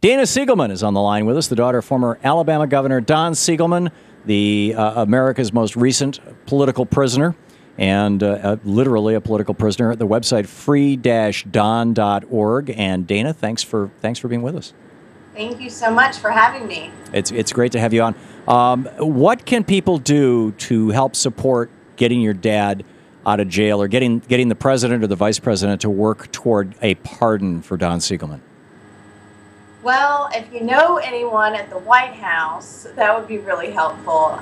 Dana Siegelman is on the line with us, the daughter of former Alabama Governor Thom Siegelman, the America's most recent political prisoner, and literally a political prisoner. The website free-don.org. And Dana, thanks for being with us. Thank you so much for having me. It's great to have you on. What can people do to help support getting your dad out of jail, or getting the president or the vice president to work toward a pardon for Thom Siegelman? Well, if you know anyone at the White House, that would be really helpful.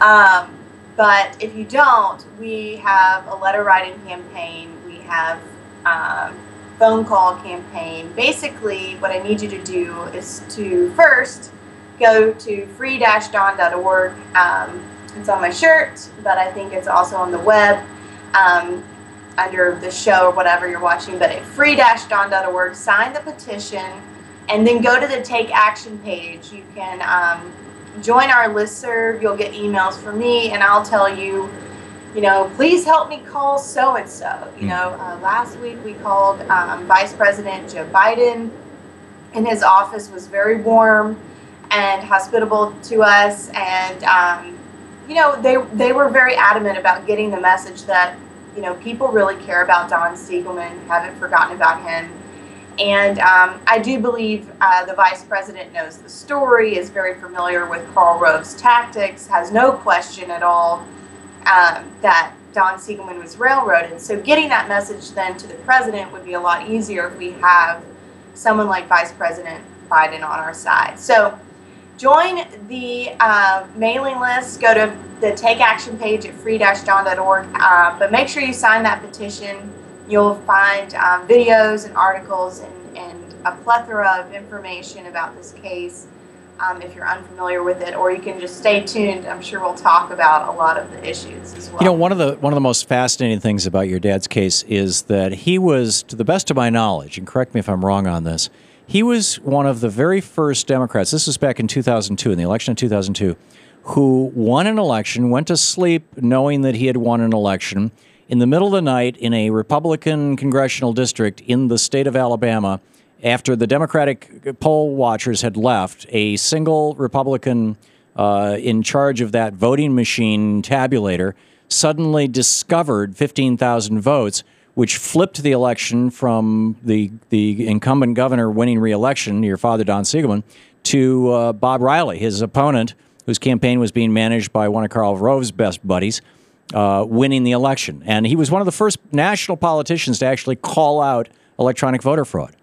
But if you don't, we have a letter writing campaign. We have phone call campaign. Basically, what I need you to do is to first go to free-don.org. It's on my shirt, but I think it's also on the web under the show or whatever you're watching. But at free-don.org, sign the petition, and then go to the Take Action page. You can join our listserv. You'll get emails from me, and I'll tell you, please help me call so-and-so. Last week we called Vice President Joe Biden, and his office was very warm and hospitable to us. And, they were very adamant about getting the message that, people really care about Thom Siegelman, haven't forgotten about him. And I do believe the vice president knows the story, is very familiar with Karl Rove's tactics, has no question at all that Thom Siegelman was railroaded. So getting that message then to the president would be a lot easier if we have someone like Vice President Biden on our side. So join the mailing list. Go to the Take Action page at free-don.org. But make sure you sign that petition. You'll find videos and articles and a plethora of information about this case if you're unfamiliar with it, or you can just stay tuned. I'm sure we'll talk about a lot of the issues as well. One of the most fascinating things about your dad's case is that he was, to the best of my knowledge, and correct me if I'm wrong on this, he was one of the very first Democrats, this was back in 2002, in the election of 2002, who won an election, went to sleep knowing that he had won an election, in the middle of the night in a Republican congressional district in the state of Alabama. After the Democratic poll watchers had left, a single Republican in charge of that voting machine tabulator suddenly discovered 15,000 votes, which flipped the election from the incumbent governor winning re-election, your father, Thom Siegelman, to Bob Riley, his opponent, whose campaign was being managed by one of Karl Rove's best buddies, winning the election. And he was one of the first national politicians to actually call out electronic voter fraud.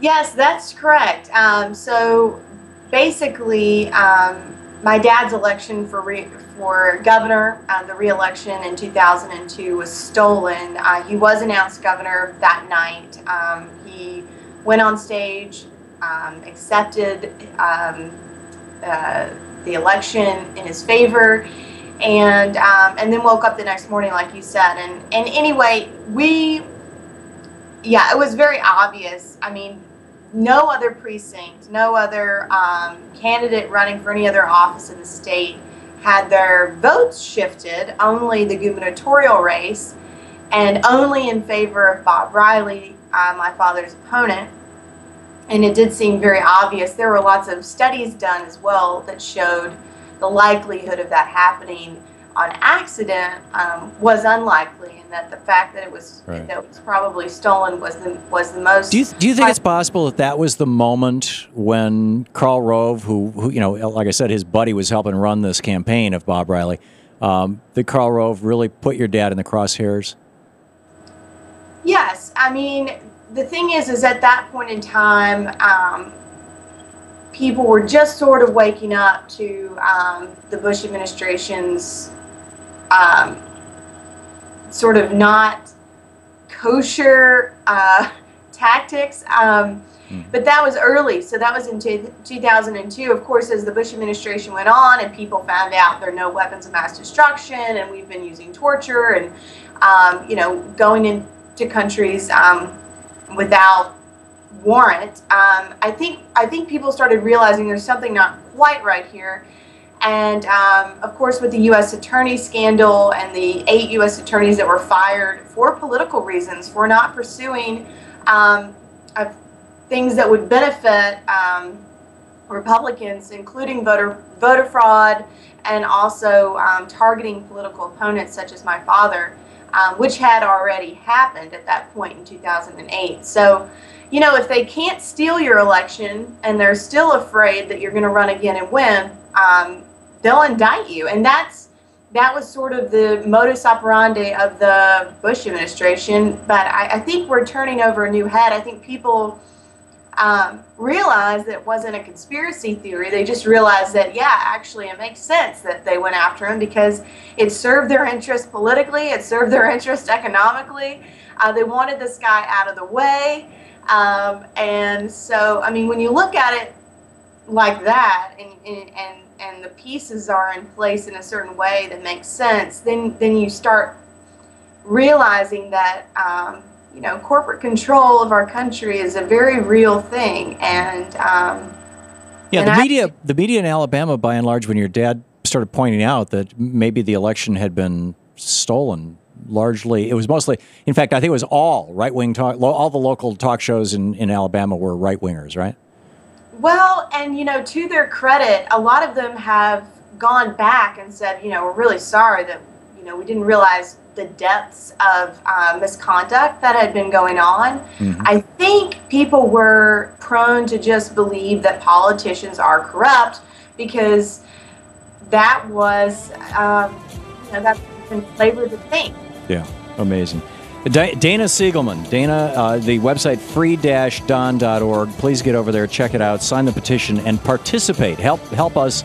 Yes, that's correct. So basically, my dad's election for governor, the re-election in 2002 was stolen. He was announced governor that night. He went on stage, accepted the election in his favor, and then woke up the next morning, like you said. And anyway, it was very obvious. I mean, no other precinct, no other candidate running for any other office in the state had their votes shifted, only the gubernatorial race, and only in favor of Bob Riley, my father's opponent. And it did seem very obvious. There were lots of studies done as well that showed the likelihood of that happening on accident was unlikely, and that the fact that it was probably stolen was the most. Do you think it's possible that was the moment when Karl Rove, who like I said, his buddy was helping run this campaign of Bob Riley, that Karl Rove really put your dad in the crosshairs? Yes, I mean, the thing is at that point in time, people were just sort of waking up to the Bush administration's sort of not kosher tactics. But that was early, so that was in 2002. Of course, as the Bush administration went on and people found out there are no weapons of mass destruction and we've been using torture and, going into countries without warrant, I think people started realizing there's something not quite right here. And of course, with the U.S. attorney scandal and the 8 U.S. attorneys that were fired for political reasons, for not pursuing things that would benefit Republicans, including voter fraud, and also targeting political opponents such as my father, which had already happened at that point in 2008. So, you know, if they can't steal your election and they're still afraid that you're going to run again and win, they'll indict you. And that was sort of the modus operandi of the Bush administration. But I think we're turning over a new head. I think people realized that it wasn't a conspiracy theory. They just realized that, yeah, actually it makes sense that they went after him because it served their interest politically, it served their interest economically. They wanted this guy out of the way. And so, I mean, when you look at it like that and the pieces are in place in a certain way that makes sense, then you start realizing that you know, corporate control of our country is a very real thing. And the media in Alabama, by and large, when your dad started pointing out that maybe the election had been stolen, largely, it was mostly, in fact, I think it was all right-wing talk, all the local talk shows in Alabama were right-wingers, right? Well, and, you know, to their credit, a lot of them have gone back and said, you know, we're really sorry that, you know, we didn't realize the depths of misconduct that had been going on. Mm-hmm. I think people were prone to just believe that politicians are corrupt because that was, you know, that's been flavored to think. Yeah, amazing. Dana Siegelman, Dana, the website free-don.org. Please get over there, check it out, sign the petition, and participate. Help us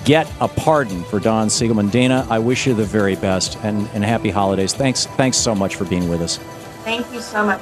get a pardon for Don Siegelman. Dana, I wish you the very best and happy holidays. Thanks so much for being with us. Thank you so much.